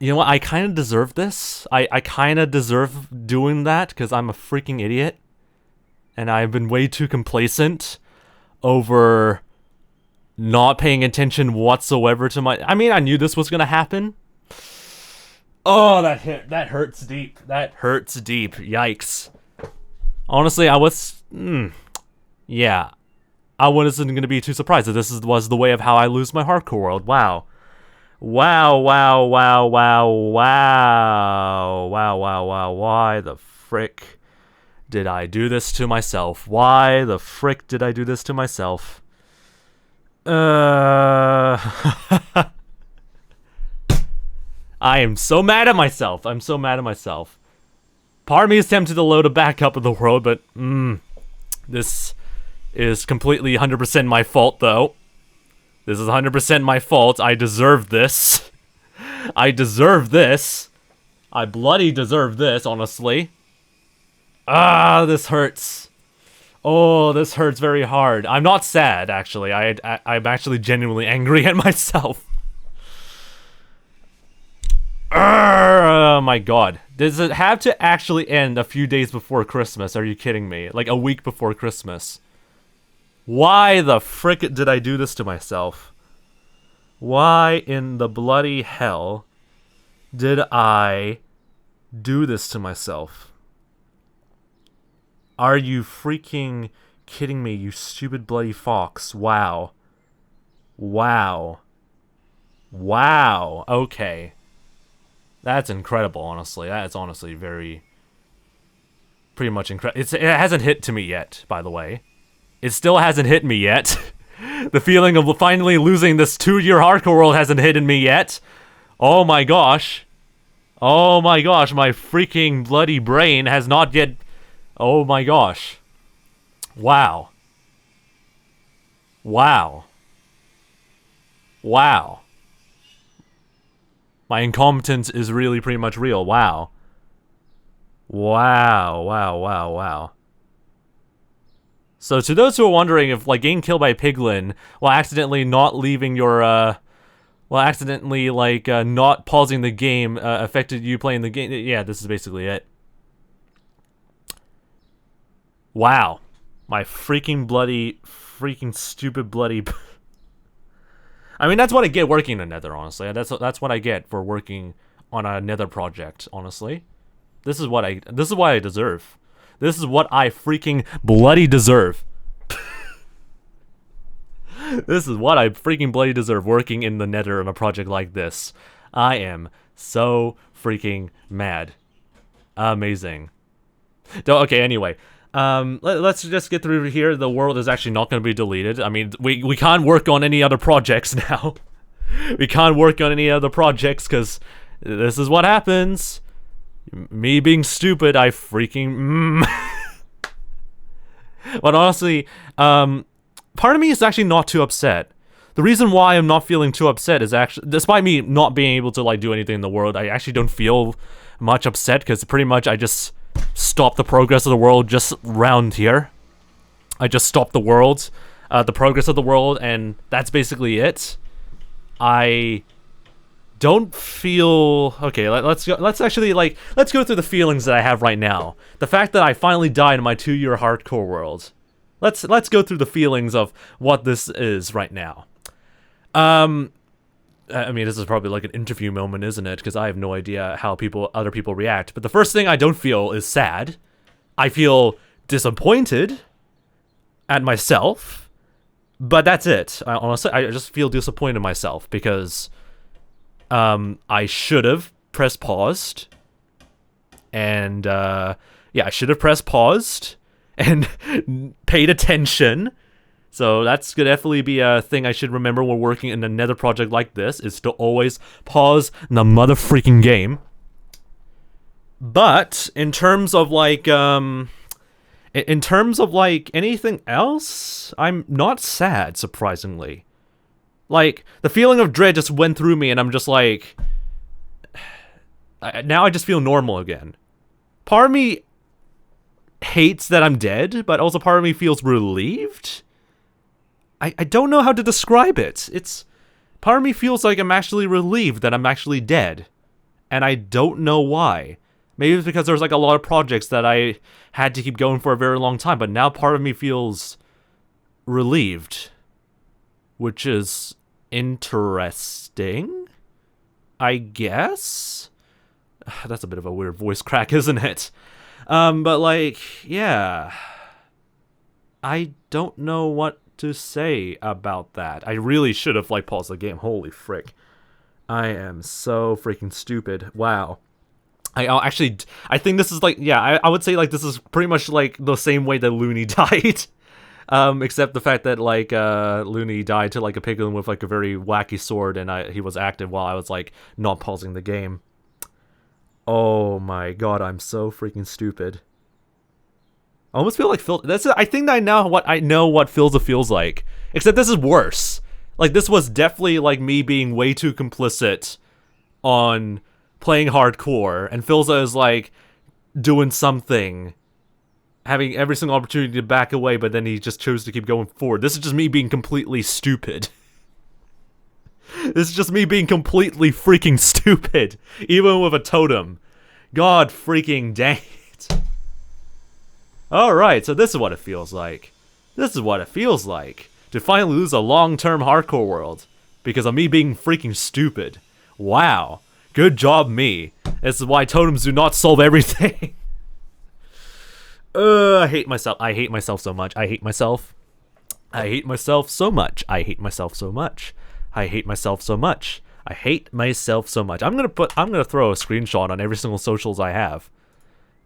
You know what? I kind of deserve this. I kind of deserve doing that because I'm a freaking idiot. And I've been way too complacent over not paying attention whatsoever to my... I mean, I knew this was going to happen. Oh, that hit. That hurts deep. That hurts deep. Yikes. Honestly, I was... yeah. I wasn't going to be too surprised that this was the way of how I lose my hardcore world. Wow. Wow, wow, wow, wow, wow. Wow, wow, wow. Why the frick did I do this to myself? Why the frick did I do this to myself? I am so mad at myself. I'm so mad at myself. Part of me is tempted to load a backup of the world, but this is completely 100% my fault, though. This is 100% my fault. I deserve this. I deserve this. I bloody deserve this, honestly. Ah, this hurts. Oh, this hurts very hard. I'm not sad, actually. I'm actually genuinely angry at myself. Oh my god. Does it have to actually end a few days before Christmas? Are you kidding me? Like a week before Christmas. Why the frick did I do this to myself? Why in the bloody hell did I do this to myself? Are you freaking kidding me, you stupid bloody fox? Wow. Wow. Wow. Okay. That's incredible, honestly. That's honestly very... pretty much incredible. It hasn't hit to me yet, by the way. It still hasn't hit me yet. The feeling of finally losing this 2-year hardcore world hasn't hit me yet. Oh my gosh. Oh my gosh, my freaking bloody brain has not yet... Oh my gosh. Wow. Wow. Wow. My incompetence is really pretty much real. Wow. Wow, wow, wow, wow. So to those who are wondering if, like, getting killed by a piglin while accidentally not leaving your, not pausing the game, affected you playing the game, yeah, this is basically it. Wow. My freaking bloody, freaking stupid bloody... I mean, that's what I get working in Nether, honestly. That's what I get for working on a Nether project, honestly. This is what I deserve. This is what I freaking bloody deserve. This is what I freaking bloody deserve working in the Nether on a project like this. I am so freaking mad. Amazing. Okay, anyway. Let's just get through here. The world is actually not going to be deleted. I mean, we can't work on any other projects now. We can't work on any other projects because this is what happens. Me being stupid, I freaking... But honestly, part of me is actually not too upset. The reason why I'm not feeling too upset is actually, despite me not being able to, like, do anything in the world, I actually don't feel much upset because pretty much I just stopped the progress of the world just around here. I just stopped the world, the progress of the world, and that's basically it. I don't feel... Okay, let's go through the feelings that I have right now. The fact that I finally died in my 2-year hardcore world. Let's go through the feelings of what this is right now. I mean, this is probably like an interview moment, isn't it? Because I have no idea how other people react. But the first thing I don't feel is sad. I feel disappointed at myself. But that's it. Honestly, I just feel disappointed in myself because... I should have pressed paused, and, yeah, I should have pressed paused and paid attention, so that's gonna definitely be a thing I should remember when working in another project like this, is to always pause the mother freaking game. But, in terms of, like, anything else, I'm not sad, surprisingly. Like, the feeling of dread just went through me, and I'm just like... now I just feel normal again. Part of me hates that I'm dead, but also part of me feels relieved? I don't know how to describe it. Part of me feels like I'm actually relieved that I'm actually dead. and I don't know why. Maybe it's because there's like a lot of projects that I had to keep going for a very long time, but now part of me feels relieved, which is interesting, I guess. That's a bit of a weird voice crack, isn't it? But like, yeah, I don't know what to say about that. I really should have like paused the game. Holy frick. I am so freaking stupid. Wow. I think this is like, yeah, I would say like this is pretty much like the same way that 𝗦ście died. Except the fact that like 𝗦ście died to like a piglin with like a very wacky sword, and he was active while I was like not pausing the game. Oh my god, I'm so freaking stupid. I almost feel like I think I know what 𝗦ście feels like. Except this is worse. Like this was definitely like me being way too complicit on playing hardcore, and 𝗦ście is like doing something, having every single opportunity to back away, but then he just chose to keep going forward. This is just me being completely stupid. This is just me being completely freaking stupid, even with a totem. God freaking dang it. Alright, so this is what it feels like. This is what it feels like to finally lose a long-term hardcore world because of me being freaking stupid. Wow. Good job, me. This is why totems do not solve everything. I hate myself. I hate myself so much. I hate myself. I hate myself so much. I hate myself so much. I hate myself so much. I hate myself so much. I'm gonna throw a screenshot on every single socials I have.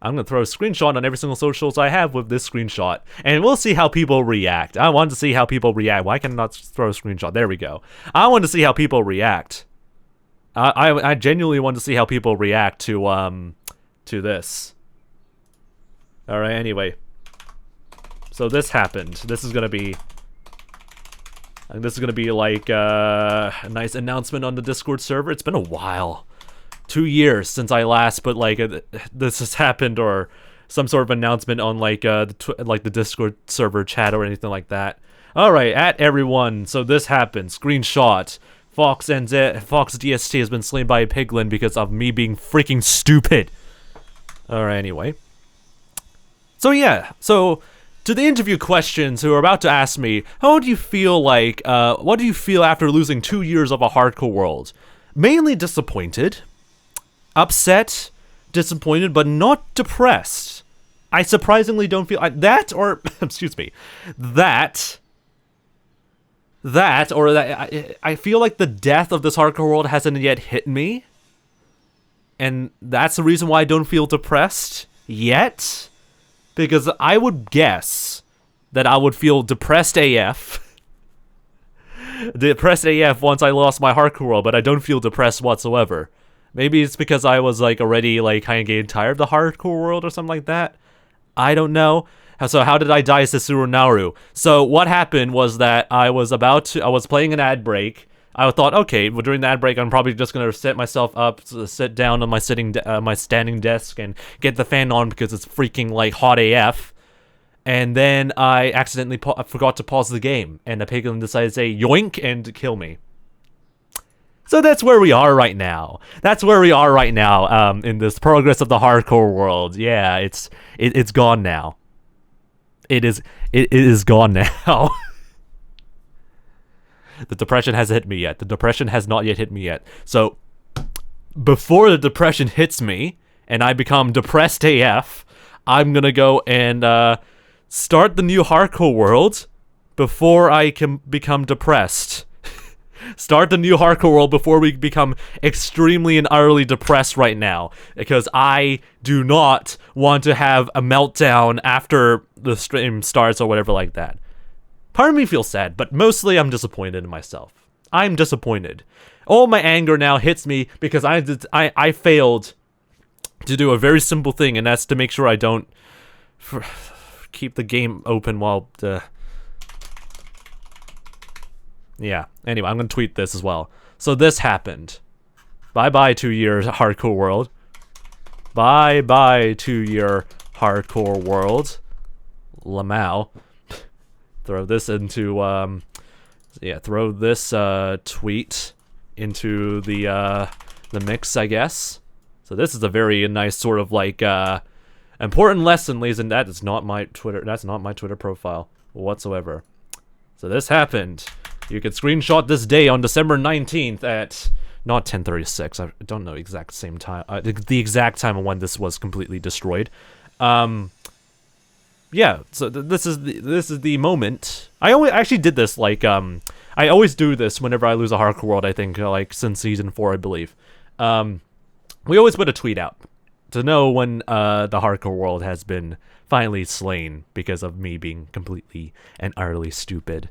I'm gonna throw a screenshot on every single socials I have with this screenshot, and we'll see how people react. I want to see how people react. Why can I not throw a screenshot? There we go. I want to see how people react. I genuinely want to see how people react to this. Alright, anyway. So this happened. This is gonna be like a nice announcement on the Discord server. It's been a while. 2 years since I last put like this has happened, or some sort of announcement on like the Discord server chat or anything like that. Alright, at everyone. So this happened. Screenshot. FoxDST has been slain by a piglin because of me being freaking stupid. Alright, anyway. So yeah, so to the interview questions who are about to ask me, how do you feel like, what do you feel after losing 2 years of a hardcore world? Mainly disappointed, upset, disappointed, but not depressed. I surprisingly don't feel that, or, excuse me, I feel like the death of this hardcore world hasn't yet hit me. And that's the reason why I don't feel depressed yet. Because I would guess that I would feel depressed AF. Depressed AF once I lost my hardcore world, but I don't feel depressed whatsoever. Maybe it's because I was like already like kind of getting tired of the hardcore world or something like that. I don't know. So how did I die 𝗦ście? So what happened was that I was playing an ad break. I thought, okay, well, during the ad break, I'm probably just gonna set myself up, sit down on my standing desk, and get the fan on because it's freaking like hot AF. And then I accidentally forgot to pause the game, and the piglin decided to say yoink and kill me. So that's where we are right now. That's where we are right now. In this progress of the hardcore world. Yeah, it's gone now. It is gone now. The depression hasn't hit me yet. The depression has not yet hit me yet. So, before the depression hits me, and I become depressed AF, I'm gonna go and start the new hardcore world before I can become depressed. Start the new hardcore world before we become extremely and utterly depressed right now. Because I do not want to have a meltdown after the stream starts or whatever like that. Part of me feels sad, but mostly I'm disappointed in myself. I'm disappointed. All my anger now hits me because I failed to do a very simple thing, and that's to make sure I don't keep the game open while yeah. Anyway, I'm gonna tweet this as well. So this happened. Bye-bye 2 years hardcore world. Bye-bye 2 year hardcore world. 𝗦ście. Throw this into throw this tweet into the mix, I guess. So this is a very nice sort of like important lesson, ladies, and that is not my Twitter. That's not my Twitter profile whatsoever. So this happened. You can screenshot this day on December 19th at not 10:36. I don't know exact same time. The exact time of when this was completely destroyed. Yeah. So this is the moment. I actually did this like I always do this whenever I lose a hardcore world. I think like since season 4, I believe. We always put a tweet out to know when the hardcore world has been finally slain because of me being completely and utterly stupid.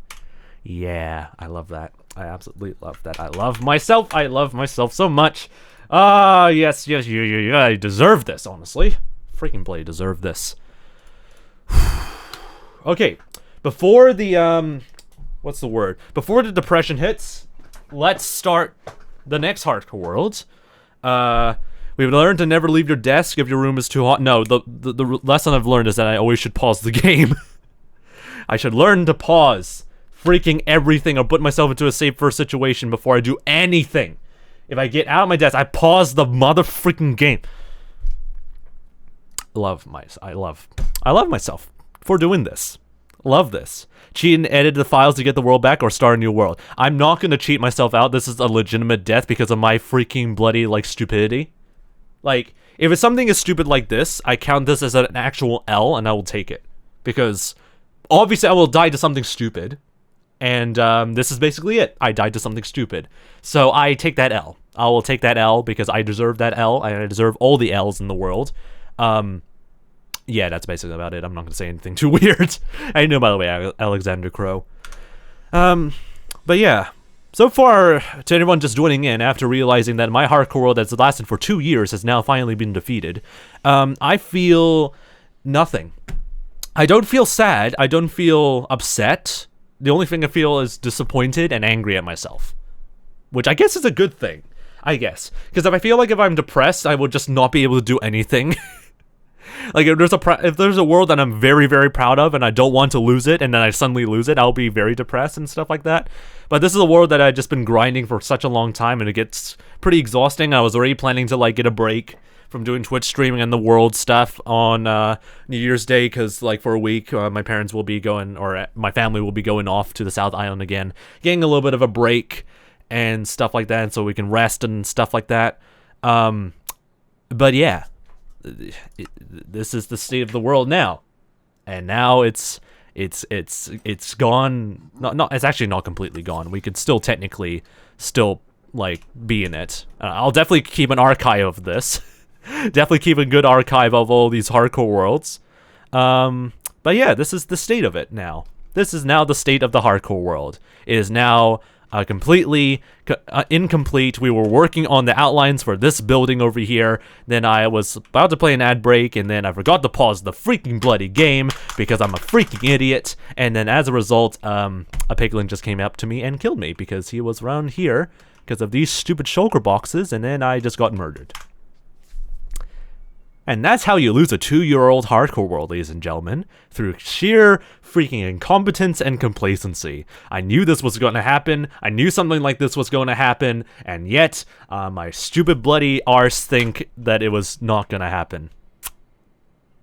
Yeah, I love that. I absolutely love that. I love myself. I love myself so much. Yes, I deserve this, honestly. Freaking bloody deserve this. Okay, before the, what's the word? Before the depression hits, let's start the next hardcore world. We've learned to never leave your desk if your room is too hot. No, the lesson I've learned is that I always should pause the game. I should learn to pause freaking everything or put myself into a safer situation before I do anything. If I get out of my desk, I pause the mother freaking game. I love myself for doing this. Love this. Cheat and edit the files to get the world back or start a new world. I'm not gonna cheat myself out. This is a legitimate death because of my freaking bloody like stupidity. Like, if it's something as stupid like this, I count this as an actual L and I will take it. Because obviously I will die to something stupid. And this is basically it. I died to something stupid. So I take that L. I will take that L because I deserve that L. And I deserve all the L's in the world. Yeah, that's basically about it. I'm not going to say anything too weird. I know, by the way, Alexander Crow. But yeah. So far, to anyone just joining in after realizing that my hardcore world that's lasted for 2 years has now finally been defeated, I feel nothing. I don't feel sad. I don't feel upset. The only thing I feel is disappointed and angry at myself. Which I guess is a good thing. I guess. Because if I'm depressed, I will just not be able to do anything. Like, if there's a world that I'm very, very proud of and I don't want to lose it, and then I suddenly lose it, I'll be very depressed and stuff like that. But this is a world that I've just been grinding for such a long time, and it gets pretty exhausting. I was already planning to, like, get a break from doing Twitch streaming and the world stuff on New Year's Day, because, like, for a week, my parents will be going, or my family will be going off to the South Island again, getting a little bit of a break and stuff like that, and so we can rest and stuff like that. But yeah. This is the state of the world now, and now it's gone. It's actually not completely gone. We could still technically like be in it. I'll definitely keep an archive of this. Definitely keep a good archive of all these hardcore worlds. But yeah, this is the state of it now. This is now the state of the hardcore world. It is now completely incomplete. We were working on the outlines for this building over here. Then I was about to play an ad break, and then I forgot to pause the freaking bloody game because I'm a freaking idiot. And then as a result, a piglin just came up to me and killed me because he was around here because of these stupid shulker boxes, and then I just got murdered. And that's how you lose a 2-year-old hardcore world, ladies and gentlemen, through sheer freaking incompetence and complacency. I knew this was going to happen, I knew something like this was going to happen, and yet, my stupid bloody arse think that it was not going to happen.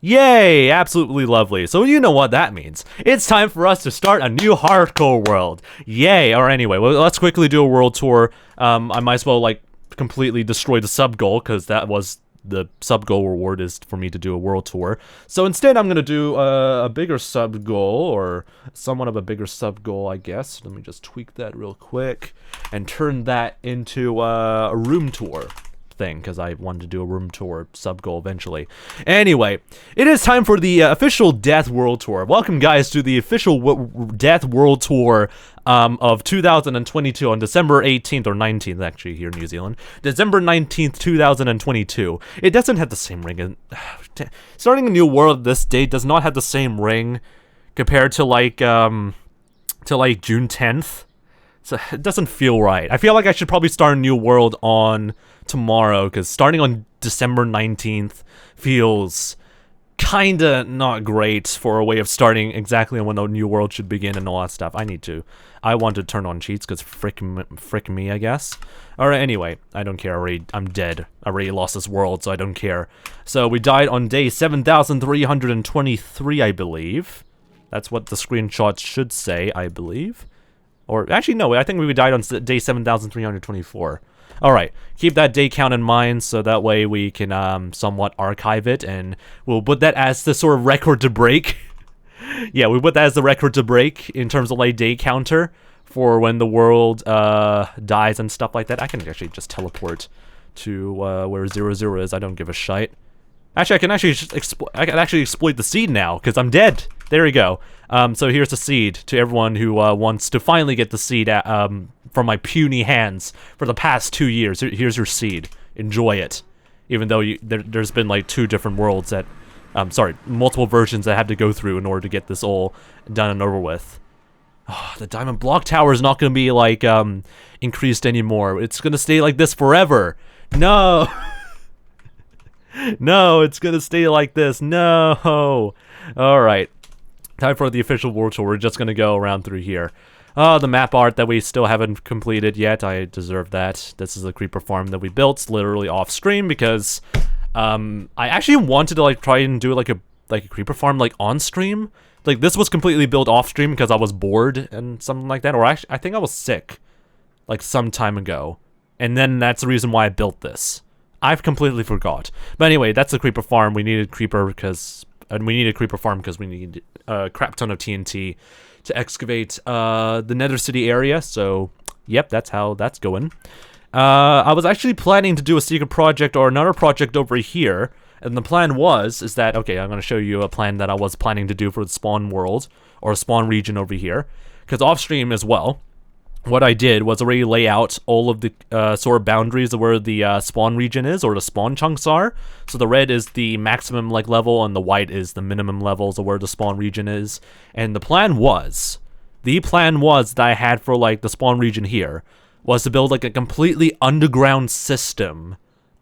Yay! Absolutely lovely. So you know what that means. It's time for us to start a new hardcore world. Yay! Or anyway, well, let's quickly do a world tour. I might as well, like, completely destroy the sub-goal, because that was... the sub-goal reward is for me to do a world tour. So instead, I'm going to do a bigger sub-goal, or somewhat of a bigger sub-goal, I guess. Let me just tweak that real quick and turn that into a room tour thing, because I wanted to do a room tour sub-goal eventually. Anyway, it is time for the official Death World Tour. Welcome, guys, to the official Death World Tour of 2022 on December 18th or 19th, actually, here in New Zealand. December 19th, 2022. It doesn't have the same ring. Starting a new world this date does not have the same ring compared to, like June 10th. So it doesn't feel right. I feel like I should probably start a new world on tomorrow, because starting on December 19th feels kinda not great for a way of starting exactly when the new world should begin and all that stuff. I want to turn on cheats because frick me, I guess. Alright, anyway, I don't care. I'm dead. I already lost this world, so I don't care. So we died on day 7,323, I believe. That's what the screenshots should say, I believe. Or, actually, no, I think we died on day 7,324. Alright, keep that day count in mind so that way we can somewhat archive it, and we'll put that as the sort of record to break. Yeah, we put that as the record to break in terms of like day counter for when the world dies and stuff like that. I can actually just teleport to where 00 is. I don't give a shite. Actually, I can actually exploit the seed now because I'm dead. There we go. So here's the seed to everyone who wants to finally get the seed from my puny hands for the past 2 years. Here's your seed. Enjoy it. Even though there's been like 2 different worlds that, multiple versions I had to go through in order to get this all done and over with. Oh, the diamond block tower is not going to be like increased anymore. It's going to stay like this forever. No. No, it's going to stay like this. No. All right. Time for the official world tour. We're just going to go around through here. The map art that we still haven't completed yet. I deserve that. This is a creeper farm that we built literally off stream because I actually wanted to like try and do like a creeper farm like on stream. Like this was completely built off stream because I was bored and something like that, or actually I think I was sick like some time ago, and then that's the reason why I built this. I've completely forgot. But anyway, that's the creeper farm. We needed creeper farm because we need a crap ton of TNT to excavate the Nether City area. So yep, that's how that's going. I was actually planning to do a secret project or another project over here, and the plan is that, okay, I'm going to show you a plan that I was planning to do for the spawn world, or spawn region over here, because off stream as well, what I did was already lay out all of the sort of boundaries of where the spawn region is, or the spawn chunks are. So the red is the maximum like level, and the white is the minimum levels of where the spawn region is. And the plan was that I had for like the spawn region here, was to build like a completely underground system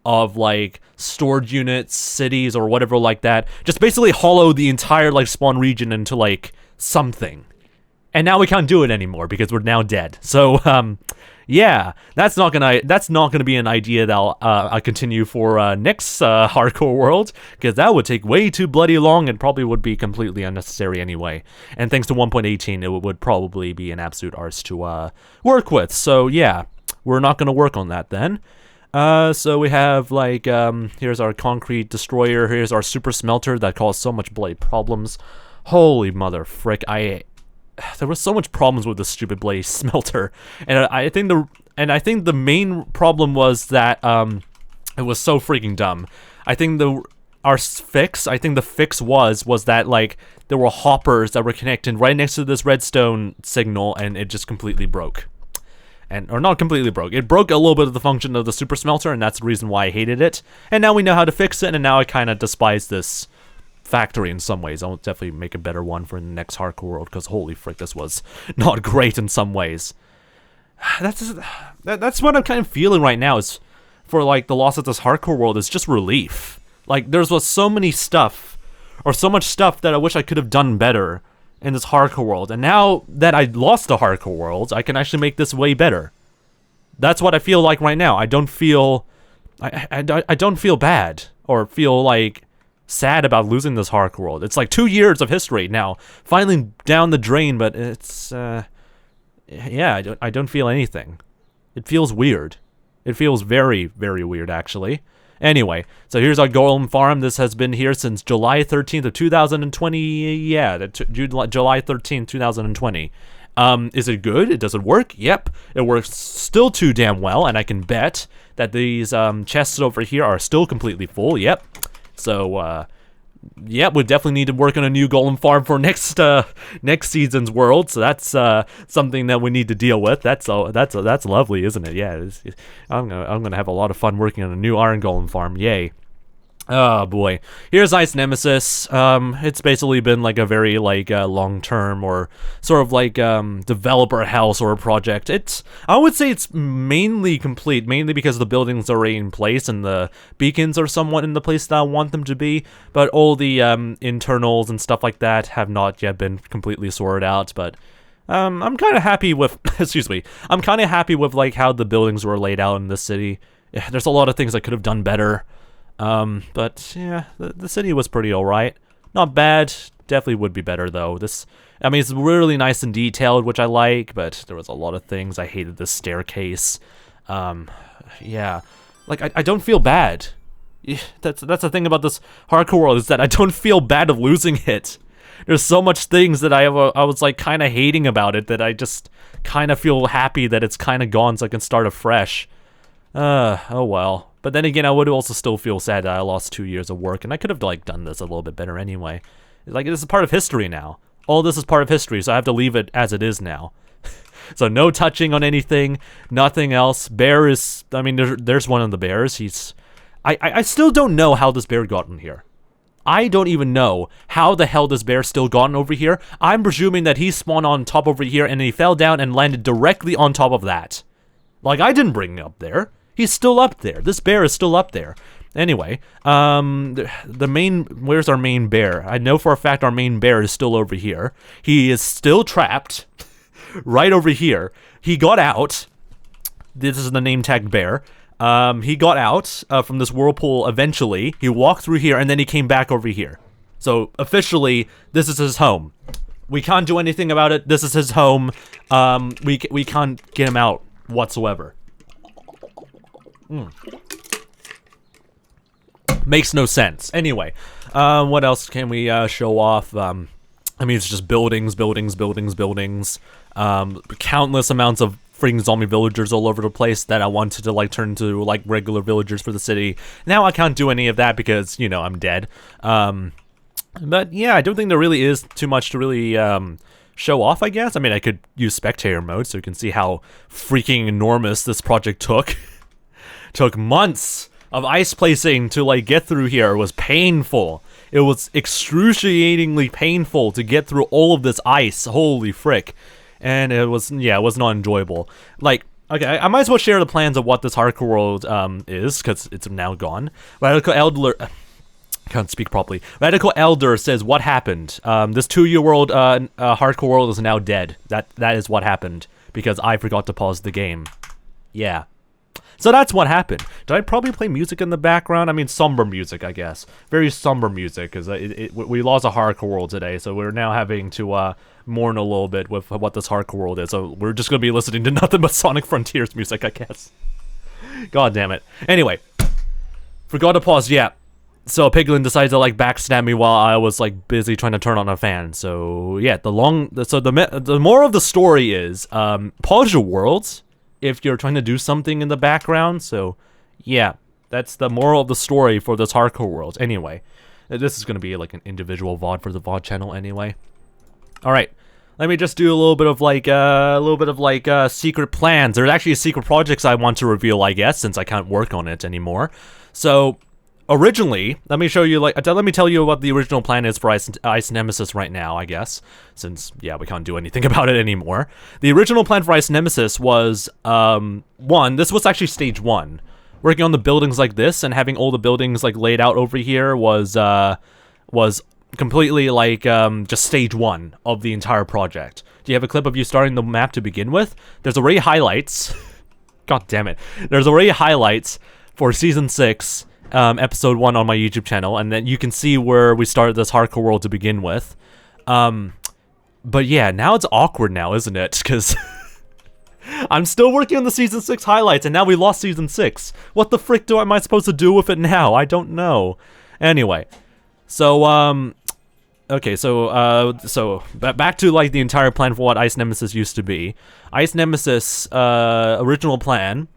of like storage units, cities, or whatever like that. Just basically hollow the entire like spawn region into like something. And now we can't do it anymore because we're now dead. So yeah, that's not gonna be an idea that I'll continue for next hardcore world, because that would take way too bloody long and probably would be completely unnecessary anyway. And thanks to 1.18, it would probably be an absolute arse to work with. So yeah, we're not gonna work on that then. So we have like here's our concrete destroyer. Here's our super smelter that caused so much bloody problems. Holy mother frick! There was so much problems with this stupid blaze smelter, and I think the main problem was that it was so freaking dumb. I think the fix was that like there were hoppers that were connected right next to this redstone signal, and it just completely broke. Or not completely broke. It broke a little bit of the function of the super smelter, and that's the reason why I hated it. And now we know how to fix it, and now I kind of despise this factory in some ways. I'll definitely make a better one for the next hardcore world, because holy frick, this was not great in some ways. That's what I'm kind of feeling right now, is for like the loss of this hardcore world is just relief. Like there's so many stuff, or so much stuff that I wish I could have done better in this hardcore world, and now that I lost the hardcore world, I can actually make this way better. That's what I feel like right now. I don't feel I don't feel bad or feel like sad about losing this hardcore world. It's like 2 years of history now finally down the drain, but it's yeah, I don't feel anything. It feels weird. It feels very, very weird actually. Anyway, so here's our golem farm. This has been here since July 13th of 2020. Yeah, July 13th, 2020. Is it good? Does it work? Yep. It works still too damn well, and I can bet that these chests over here are still completely full. Yep. So, yeah, we definitely need to work on a new golem farm for next season's world. So that's something that we need to deal with. That's lovely, isn't it? Yeah, I'm gonna have a lot of fun working on a new iron golem farm. Yay! Oh boy, here's Ice Nemesis. It's basically been like a very like long-term or sort of like developer hell sort of project. I would say it's mainly complete, mainly because the buildings are already in place and the beacons are somewhat in the place that I want them to be. But all the internals and stuff like that have not yet been completely sorted out. But I'm kind of happy with, excuse me, I'm kind of happy with like how the buildings were laid out in this city. Yeah, there's a lot of things I could have done better. But yeah, the city was pretty alright. Not bad. Definitely would be better though. I mean, it's really nice and detailed, which I like, but there was a lot of things. I hated this staircase. Yeah. Like, I don't feel bad. That's the thing about this hardcore world, is that I don't feel bad of losing it. There's so much things that I was like kind of hating about it that I just kind of feel happy that it's kind of gone so I can start afresh. Oh well. But then again, I would also still feel sad that I lost 2 years of work, and I could have like done this a little bit better anyway. Like, this is part of history now. All this is part of history, so I have to leave it as it is now. So no touching on anything, nothing else. Bear is, I mean, there's one of the bears. I still don't know how this bear got in here. I don't even know how the hell this bear still gotten over here. I'm presuming that he spawned on top over here, and he fell down and landed directly on top of that. Like, I didn't bring him up there. He's still up there. This bear is still up there. Anyway, where's our main bear? I know for a fact our main bear is still over here. He is still trapped right over here. He got out. This is the name tagged bear. He got out from this whirlpool eventually. He walked through here and then he came back over here. So officially, this is his home. We can't do anything about it. This is his home. We can't get him out whatsoever. Makes no sense. Anyway, what else can we show off? I mean, it's just buildings. Countless amounts of freaking zombie villagers all over the place that I wanted to like turn into like regular villagers for the city. Now I can't do any of that because, you know, I'm dead. But yeah, I don't think there really is too much to really show off, I guess. I mean, I could use spectator mode so you can see how freaking enormous this project took. Took months of ice placing to like get through here. It was painful. It was excruciatingly painful to get through all of this ice. Holy frick. And it was, yeah, it was not enjoyable. Like, okay, I might as well share the plans of what this hardcore world is, because it's now gone. Radical Elder, can't speak properly. Radical Elder says, what happened? This 2-year-old hardcore world is now dead. That is what happened, because I forgot to pause the game. Yeah. So that's what happened. Did I probably play music in the background? I mean, somber music, I guess. Very somber music, because we lost a hardcore world today, so we're now having to mourn a little bit with what this hardcore world is. So we're just going to be listening to nothing but Sonic Frontiers music, I guess. God damn it. Anyway, forgot to pause, yeah. So Piglin decided to like backstab me while I was like busy trying to turn on a fan. So yeah, the moral of the story is pause your worlds if you're trying to do something in the background. So yeah, that's the moral of the story for this hardcore world. Anyway, this is gonna be like an individual VOD for the VOD channel anyway. All right, let me just do a little bit of like secret plans. There's actually secret projects I want to reveal, I guess, since I can't work on it anymore. So originally, let me tell you what the original plan is for Ice Nemesis right now, I guess, since, yeah, we can't do anything about it anymore. The original plan for Ice Nemesis was, this was actually stage 1. Working on the buildings like this and having all the buildings, like, laid out over here was completely, like, just stage 1 of the entire project. Do you have a clip of you starting the map to begin with? There's already highlights. God damn it. There's already highlights for Season 6, episode 1 on my YouTube channel, and then you can see where we started this hardcore world to begin with. But yeah, now it's awkward now, isn't it? Because I'm still working on the Season 6 highlights, and now we lost Season 6. What the frick am I supposed to do with it now? I don't know. Anyway, so, okay, so back to, like, the entire plan for what Ice Nemesis used to be. Ice Nemesis, original plan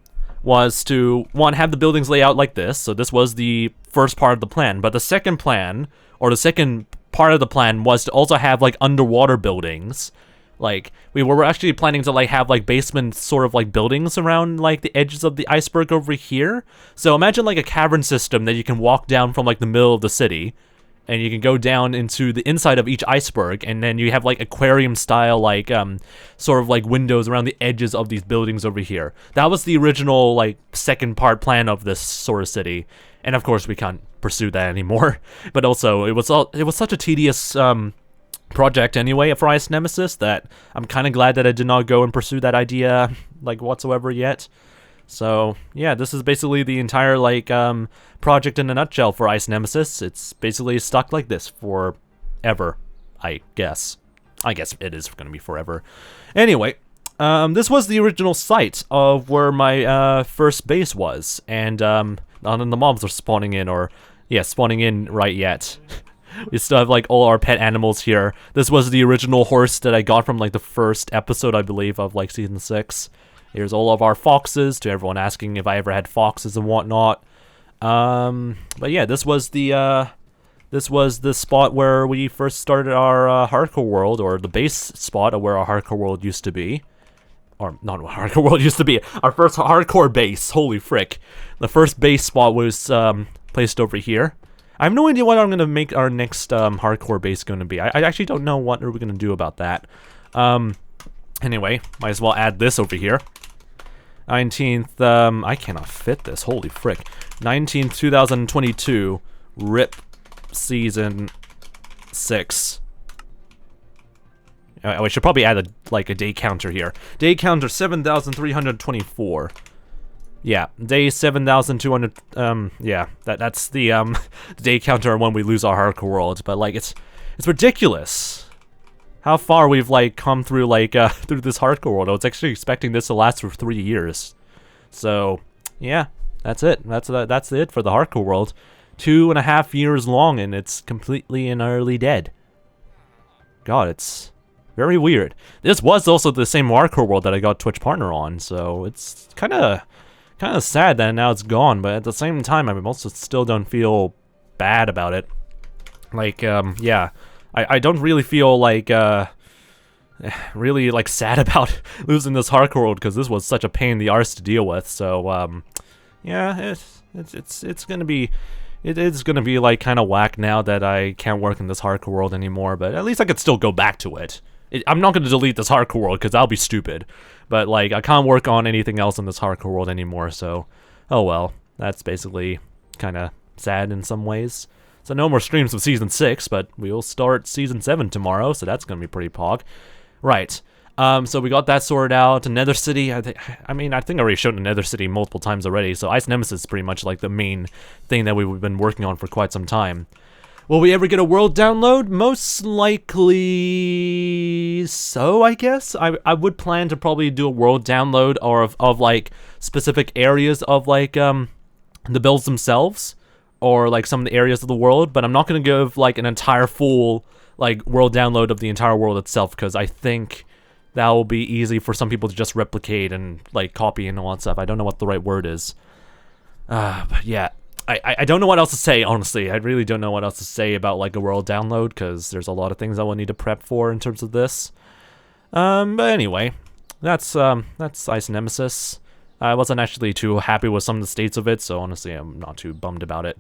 was to, one, have the buildings lay out like this. So this was the first part of the plan. But the second plan, or the second part of the plan, was to also have, like, underwater buildings, Like, we were actually planning to like have like basement sort of like buildings around like the edges of the iceberg over here. So imagine like a cavern system that you can walk down from like the middle of the city, and you can go down into the inside of each iceberg, and then you have like aquarium style like sort of like windows around the edges of these buildings over here. That was the original like second part plan of this sort of city, and of course we can't pursue that anymore. But also it was such a tedious project anyway for Ice Nemesis that I'm kind of glad that I did not go and pursue that idea like whatsoever yet. So yeah, this is basically the entire like project in a nutshell for Ice Nemesis. It's basically stuck like this forever, I guess. I guess it is going to be forever. Anyway, this was the original site of where my first base was, and none of the mobs are spawning in, or yeah, spawning in right yet. We still have like all our pet animals here. This was the original horse that I got from like the first episode, I believe, of like season 6. Here's all of our foxes, to everyone asking if I ever had foxes and whatnot. But yeah, this was the spot where we first started our hardcore world, or the base spot of where our hardcore world used to be. Or not what hardcore world used to be. Our first hardcore base. Holy frick! The first base spot was placed over here. I have no idea what I'm gonna make our next hardcore base going to be. I actually don't know what we're gonna do about that. Anyway, might as well add this over here. 19th, I cannot fit this, holy frick. 19th, 2022, RIP Season 6. We should probably add a day counter here. Day counter 7,324. Yeah, day 7,200, yeah, that's the day counter when we lose our hardcore world, but like, it's ridiculous how far we've like come through like through this hardcore world. I was actually expecting this to last for 3 years. So yeah, that's it. That's it for the hardcore world. 2.5 years long, and it's completely and utterly dead. God, it's very weird. This was also the same hardcore world that I got Twitch partner on, so it's kind of sad that now it's gone. But at the same time, I also still don't feel bad about it. Like yeah. I don't really feel like, really, like, sad about losing this hardcore world, because this was such a pain in the arse to deal with, so, yeah, it's gonna be, it is gonna be, like, kind of whack now that I can't work in this hardcore world anymore, but at least I could still go back to it. I'm not gonna delete this hardcore world, because that'll be stupid, but, like, I can't work on anything else in this hardcore world anymore, so, oh well, that's basically kind of sad in some ways. So no more streams of Season 6, but we'll start Season 7 tomorrow, so that's gonna be pretty pog. Right, so we got that sorted out. Nether City, I think I already showed Nether City multiple times already, so Ice Nemesis is pretty much like the main thing that we've been working on for quite some time. Will we ever get a world download? Most likely so, I guess. I would plan to probably do a world download or of like specific areas of like the builds themselves, or like some of the areas of the world, but I'm not going to give like an entire full like world download of the entire world itself, because I think that will be easy for some people to just replicate and like copy and all that stuff. I don't know what the right word is. But yeah, I don't know what else to say, honestly. I really don't know what else to say about like a world download, because there's a lot of things I will need to prep for in terms of this. But anyway, that's Ice Nemesis. I wasn't actually too happy with some of the states of it, so honestly, I'm not too bummed about it.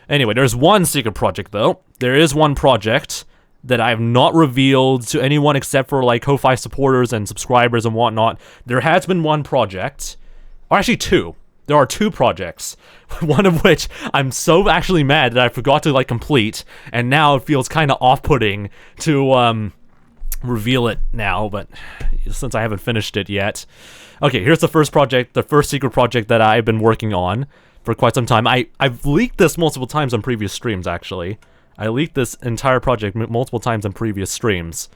Anyway, there's one secret project, though. There is one project that I have not revealed to anyone except for, like, Ko-Fi supporters and subscribers and whatnot. There has been one project, or actually two. There are two projects, one of which I'm so actually mad that I forgot to, like, complete, and now it feels kind of off-putting to, reveal it now, but since I haven't finished it yet. Okay, here's the first project, the first secret project that I've been working on for quite some time. I've leaked this multiple times on previous streams, actually. I leaked this entire project multiple times on previous streams.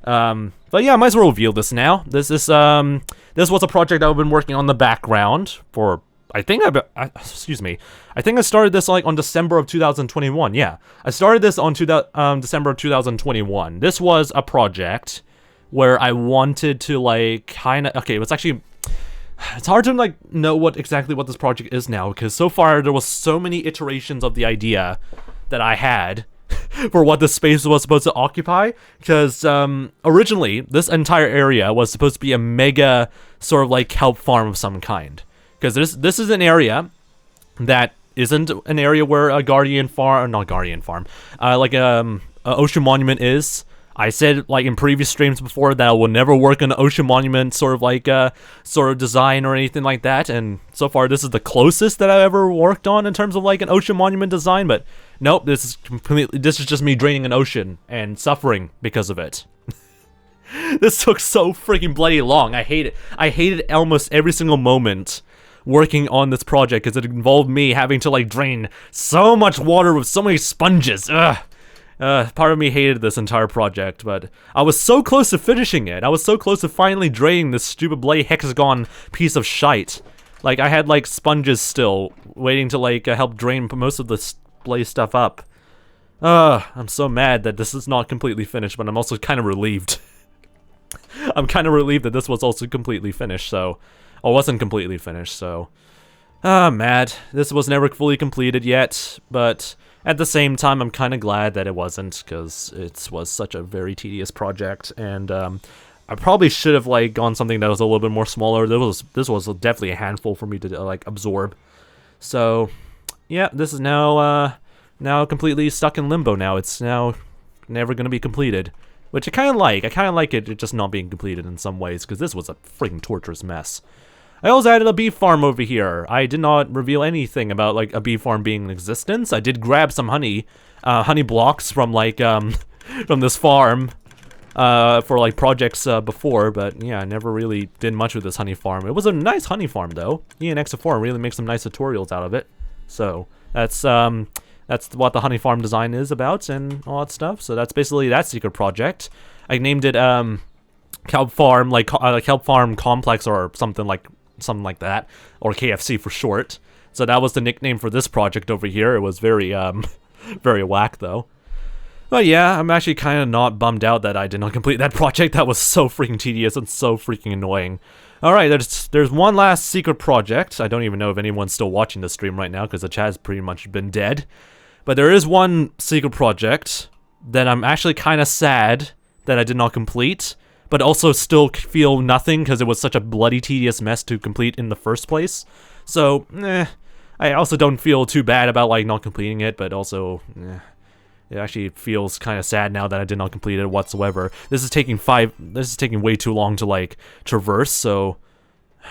But yeah, I might as well reveal this now. This was a project I've been working on in the background for, I think I started this like on December of 2021. Yeah, I started this on December of 2021. This was a project where I wanted to like kind of, okay, it's hard to like know what this project is now, because so far there was so many iterations of the idea that I had for what the space was supposed to occupy, because originally this entire area was supposed to be a mega sort of like kelp farm of some kind, because this is an area that isn't an area where a guardian farm, not guardian farm, like a ocean monument is. I said like in previous streams before that I will never work on an ocean monument sort of like sort of design or anything like that, and so far this is the closest that I've ever worked on in terms of like an ocean monument design. But nope, this is just me draining an ocean and suffering because of it. This took so freaking bloody long. I hate it. I hated almost every single moment working on this project because it involved me having to like drain so much water with so many sponges. Ugh. Part of me hated this entire project, but I was so close to finishing it. I was so close to finally draining this stupid bloody hexagon piece of shite. Like, I had, like, sponges still, waiting to, like, help drain most of this bloody stuff up. I'm so mad that this is not completely finished, but I'm also kind of relieved. I'm kind of relieved that this was also completely finished, so... Or wasn't completely finished, so... mad. This was never fully completed yet, but... At the same time, I'm kind of glad that it wasn't, because it was such a very tedious project, and I probably should have like gone something that was a little bit more smaller. This was definitely a handful for me to like absorb. So, yeah, this is now completely stuck in limbo. Now it's now never gonna be completed, which I kind of like. I kind of like it just not being completed in some ways, because this was a freaking torturous mess. I also added a bee farm over here. I did not reveal anything about like a bee farm being in existence. I did grab some honey blocks from like from this farm for like projects before, but yeah, I never really did much with this honey farm. It was a nice honey farm though. 𝗍4 really makes some nice tutorials out of it. So that's what the honey farm design is about and all that stuff. So that's basically that secret project. I named it kelp farm, like kelp farm complex or something like that, or KFC for short. So that was the nickname for this project over here. It was very very whack though. But yeah, I'm actually kind of not bummed out that I did not complete that project. That was so freaking tedious and so freaking annoying. Alright, there's one last secret project. I don't even know if anyone's still watching this stream right now because the chat has pretty much been dead. But there is one secret project that I'm actually kind of sad that I did not complete, but also still feel nothing because it was such a bloody tedious mess to complete in the first place. So, I also don't feel too bad about like not completing it, but also, it actually feels kind of sad now that I did not complete it whatsoever. This is taking way too long to like traverse, so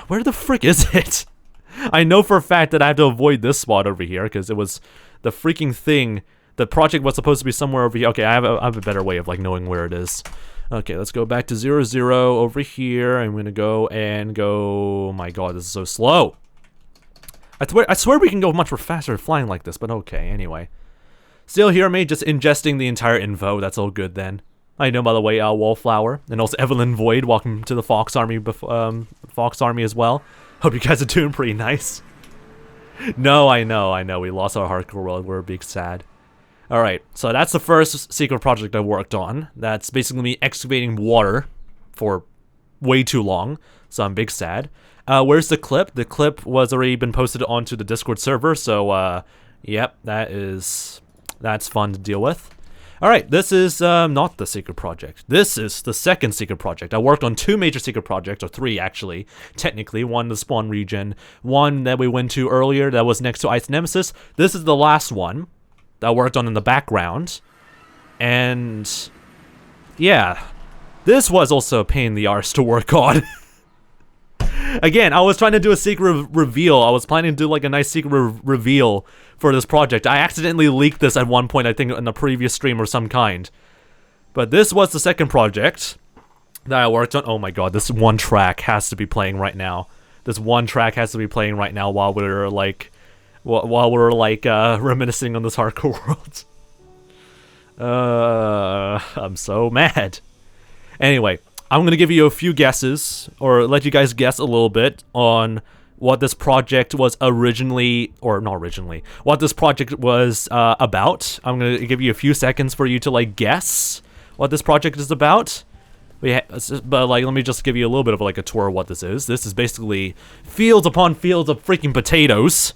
where the frick is it? I know for a fact that I have to avoid this spot over here because it was the freaking thing. The project was supposed to be somewhere over here. Okay, I have a better way of like knowing where it is. Okay, let's go back to 0, 0 over here. I'm gonna go and go. Oh my god, this is so slow. I swear we can go much faster flying like this, but okay, anyway. Still here, mate, just ingesting the entire info. That's all good then. I know, by the way, Wallflower, and also Evelyn Void, welcome to the Fox Army, Fox Army as well. Hope you guys are doing pretty nice. No, I know, we lost our hardcore world, we're big sad. Alright, so that's the first secret project I worked on. That's basically me excavating water for way too long, so I'm big sad. Where's the clip? The clip was already been posted onto the Discord server, so, yep, that's fun to deal with. Alright, this is not the secret project. This is the second secret project. I worked on 2 major secret projects, or 3 actually, technically. One, the spawn region. One that we went to earlier that was next to Ice Nemesis. This is the last one that I worked on in the background. And yeah, this was also a pain in the arse to work on. Again, I was trying to do a secret reveal. I was planning to do like a nice secret reveal for this project. I accidentally leaked this at one point, I think in a previous stream or some kind. But this was the second project that I worked on. Oh my god, this one track has to be playing right now. This one track has to be playing right now while we're like reminiscing on this hardcore world. I'm so mad. Anyway, I'm gonna give you a few guesses, or let you guys guess a little bit on what this project was originally, or not originally, what this project was about. I'm gonna give you a few seconds for you to like guess what this project is about. But like, let me just give you a little bit of like a tour of what this is. This is basically fields upon fields of freaking potatoes.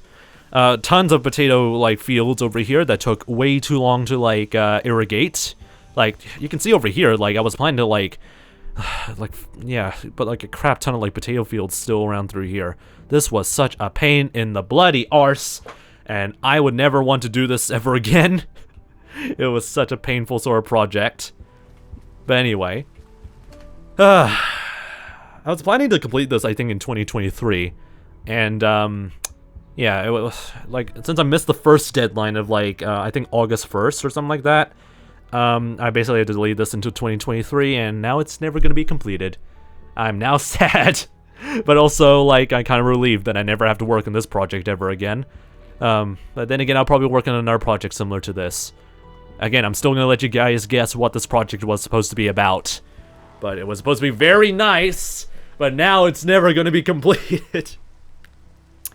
Tons of potato like fields over here that took way too long to like irrigate. Like you can see over here, like I was planning to like yeah, but like a crap ton of like potato fields still around through here. This was such a pain in the bloody arse, and I would never want to do this ever again. It was such a painful sort of project. But anyway, I was planning to complete this I think in 2023, and yeah, it was like since I missed the first deadline of like I think August 1st or something like that. I basically had to delete this into 2023, and now it's never going to be completed. I'm now sad, but also, like, I'm kind of relieved that I never have to work on this project ever again. But then again, I'll probably work on another project similar to this. Again, I'm still going to let you guys guess what this project was supposed to be about. But it was supposed to be very nice, but now it's never going to be completed.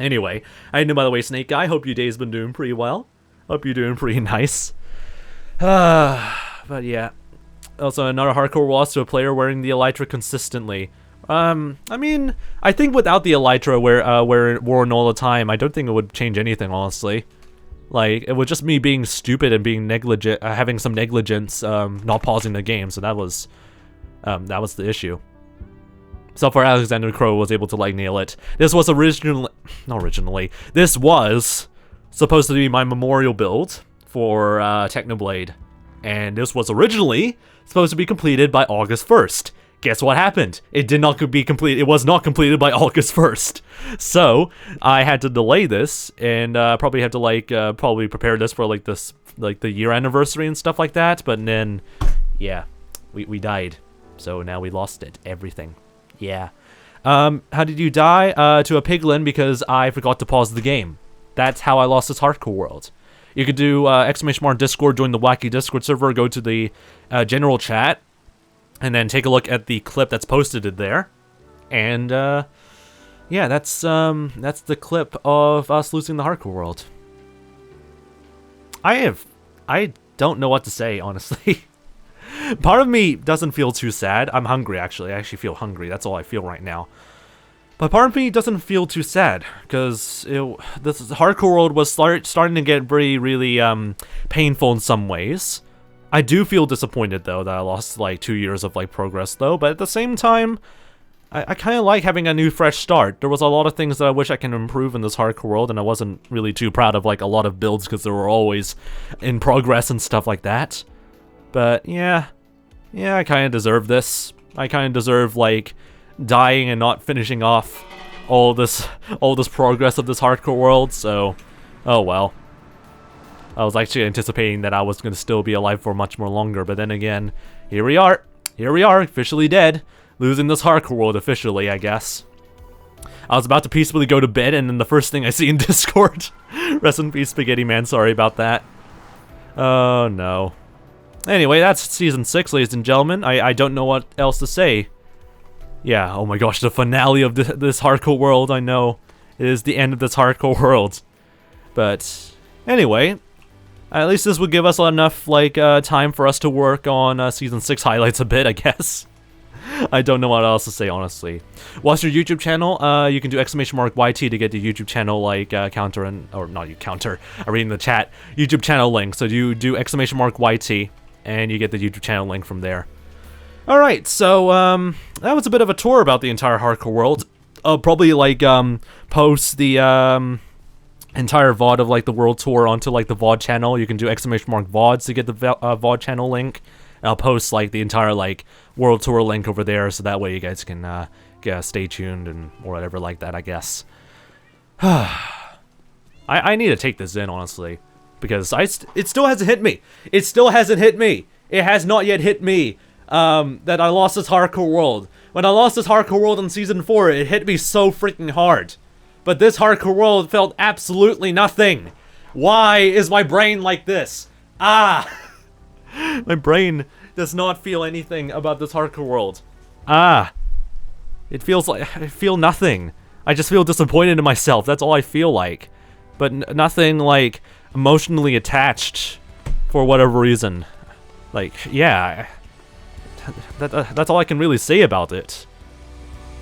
Anyway, I know, by the way, Snake Guy, hope your day's been doing pretty well. Hope you're doing pretty nice. But yeah. Also, another hardcore loss to a player wearing the elytra consistently. I mean, I think without the elytra worn all the time, I don't think it would change anything, honestly. Like, it was just me being stupid and being negligent, having some negligence, not pausing the game, so that was the issue. So far, Alexander Crow was able to, like, nail it. This was this was supposed to be my memorial build for Technoblade, and this was originally supposed to be completed by August 1st. Guess what happened? It did not be complete. It was not completed by August 1st. So I had to delay this, and probably had to like probably prepare this for like the year anniversary and stuff like that. But then, yeah, we died, so now we lost it, everything. Yeah. How did you die? To a piglin because I forgot to pause the game. That's how I lost this hardcore world. You could do !Discord, join the wacky Discord server, go to the general chat, and then take a look at the clip that's posted in there. And yeah, that's the clip of us losing the hardcore world. I don't know what to say, honestly. Part of me doesn't feel too sad. I'm hungry, actually. I actually feel hungry. That's all I feel right now. But part of me doesn't feel too sad, because this hardcore world was starting to get really painful in some ways. I do feel disappointed, though, that I lost, like, 2 years of, like, progress, though. But at the same time, I kind of like having a new, fresh start. There was a lot of things that I wish I can improve in this hardcore world, and I wasn't really too proud of, like, a lot of builds, because they were always in progress and stuff like that. But, yeah, I kind of deserve this. I kind of deserve, like, dying and not finishing off all this progress of this hardcore world, so oh well. I was actually anticipating that I was going to still be alive for much more longer, but then again, here we are, officially dead, losing this hardcore world officially, I guess. I was about to peacefully go to bed, and then the first thing I see in Discord, rest in peace Spaghetti Man, sorry about that. Oh no. Anyway, that's Season 6, ladies and gentlemen. I don't know what else to say. Yeah, oh my gosh, the finale of this hardcore world, I know. It is the end of this hardcore world. But, anyway, at least this would give us enough, like, time for us to work on Season 6 highlights a bit, I guess. I don't know what else to say, honestly. Watch your YouTube channel, you can do !YT to get the YouTube channel, like, counter, or not you counter, I read in the chat, YouTube channel link. So you do !YT, and you get the YouTube channel link from there. Alright, so, that was a bit of a tour about the entire hardcore world. I'll probably, like, post the, entire VOD of, like, the world tour onto, like, the VOD channel. You can do !VODs to get the VOD channel link. And I'll post, like, the entire, like, world tour link over there, so that way you guys can, stay tuned and whatever like that, I guess. I need to take this in, honestly, because it still hasn't hit me. It still hasn't hit me. It has not yet hit me. That I lost this hardcore world. When I lost this hardcore world in Season 4, it hit me so freaking hard. But this hardcore world felt absolutely nothing. Why is my brain like this? Ah! My brain does not feel anything about this hardcore world. Ah! It feels like I feel nothing. I just feel disappointed in myself. That's all I feel like. But nothing, like, emotionally attached for whatever reason. Like, yeah... That's all I can really say about it.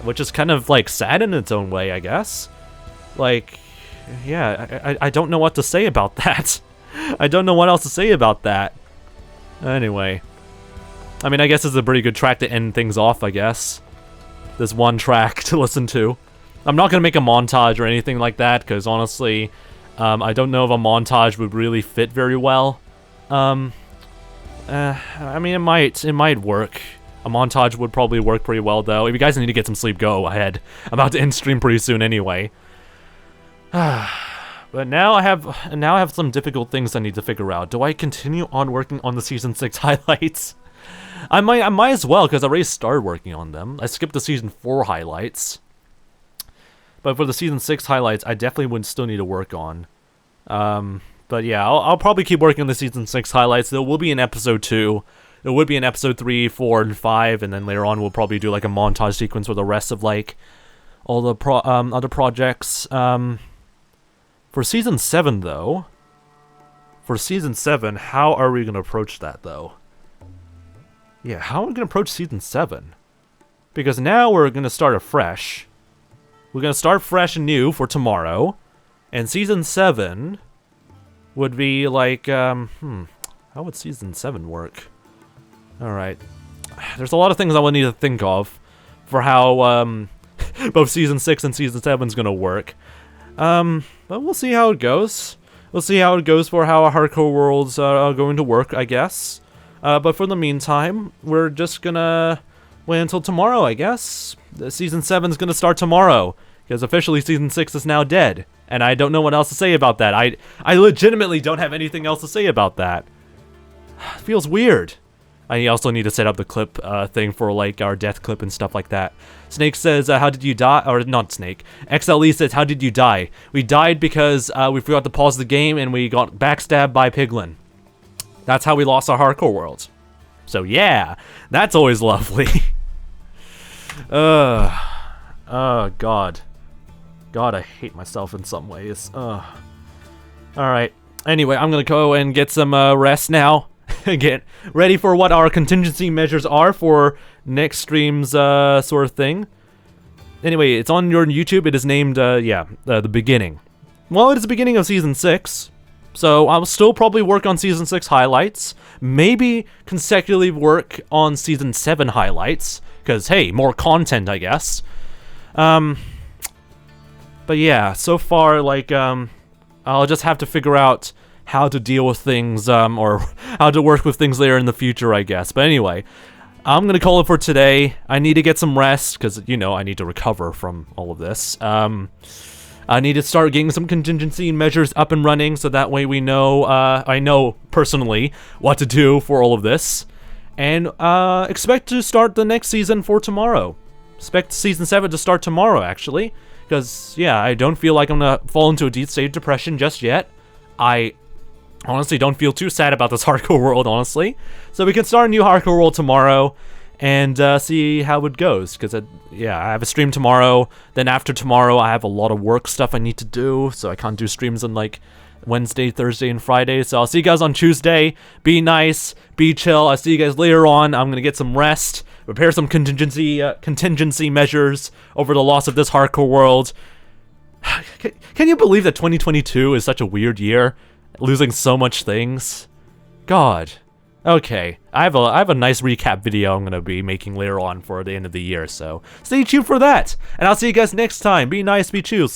Which is kind of, like, sad in its own way, I guess. Like, yeah, I don't know what to say about that. I don't know what else to say about that. Anyway. I mean, I guess it's a pretty good track to end things off, I guess. There's one track to listen to. I'm not gonna make a montage or anything like that, because honestly, I don't know if a montage would really fit very well. I mean, it might work. A montage would probably work pretty well, though. If you guys need to get some sleep, go ahead. I'm about to end stream pretty soon anyway. But now I have some difficult things I need to figure out. Do I continue on working on the Season 6 highlights? I might as well, because I already started working on them. I skipped the Season 4 highlights. But for the Season 6 highlights, I definitely would still need to work on. But yeah, I'll probably keep working on the Season 6 highlights. There will be an Episode 2. There would be an Episode 3, 4, and 5, and then later on we'll probably do like a montage sequence with the rest of like all the other projects. For Season 7, though, how are we going to approach that, though? Yeah, how are we going to approach Season 7? Because now we're going to start afresh. We're going to start fresh and new for tomorrow. And Season 7 would be like, how would Season 7 work? Alright. There's a lot of things I would need to think of for how, both Season 6 and Season 7 is going to work. But we'll see how it goes. We'll see how it goes for how our hardcore worlds are going to work, I guess. But for the meantime, we're just gonna wait until tomorrow, I guess. Season 7 is gonna start tomorrow, because officially Season 6 is now dead. And I don't know what else to say about that. I legitimately don't have anything else to say about that. It feels weird. I also need to set up the clip thing for like our death clip and stuff like that. Snake says, how did you die? Or not Snake. XLE says, how did you die? We died because we forgot to pause the game and we got backstabbed by Piglin. That's how we lost our hardcore world. So yeah, that's always lovely. God. God, I hate myself in some ways. Alright. Anyway, I'm gonna go and get some rest now. Get ready for what our contingency measures are for next stream's sort of thing. Anyway, it's on your YouTube. It is named, The Beginning. Well, it is the beginning of Season 6. So I'll still probably work on Season 6 highlights. Maybe consecutively work on Season 7 highlights. Because, hey, more content, I guess. But yeah, so far, like, I'll just have to figure out how to deal with things, or how to work with things later in the future, I guess. But anyway, I'm gonna call it for today. I need to get some rest, because, you know, I need to recover from all of this. I need to start getting some contingency measures up and running, so that way we know, I know, personally, what to do for all of this. And, expect to start the next season for tomorrow. Expect Season 7 to start tomorrow, actually. Because, yeah, I don't feel like I'm gonna fall into a deep state of depression just yet. I honestly don't feel too sad about this hardcore world, honestly. So we can start a new hardcore world tomorrow and see how it goes. Because, yeah, I have a stream tomorrow. Then after tomorrow, I have a lot of work stuff I need to do. So I can't do streams on, like, Wednesday, Thursday, and Friday. So I'll see you guys on Tuesday. Be nice. Be chill. I'll see you guys later on. I'm going to get some rest. Prepare some contingency measures over the loss of this hardcore world. Can you believe that 2022 is such a weird year? Losing so much things. God. Okay. I have a nice recap video I'm gonna be making later on for the end of the year, so stay tuned for that. And I'll see you guys next time. Be nice, be chill.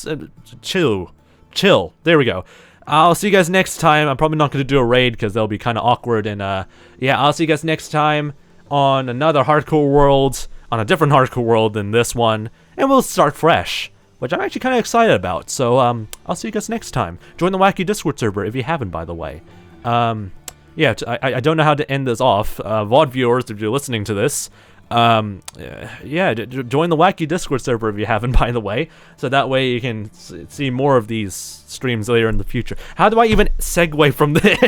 Chill. There we go. I'll see you guys next time. I'm probably not gonna do a raid because that'll be kind of awkward. And yeah, I'll see you guys next time on another hardcore world, on a different hardcore world than this one, and we'll start fresh, which I'm actually kind of excited about. So, I'll see you guys next time. Join the Wacky Discord server if you haven't, by the way. Yeah, I don't know how to end this off. VOD viewers, if you're listening to this, yeah, join the Wacky Discord server if you haven't, by the way. So that way you can see more of these streams later in the future. How do I even segue from this?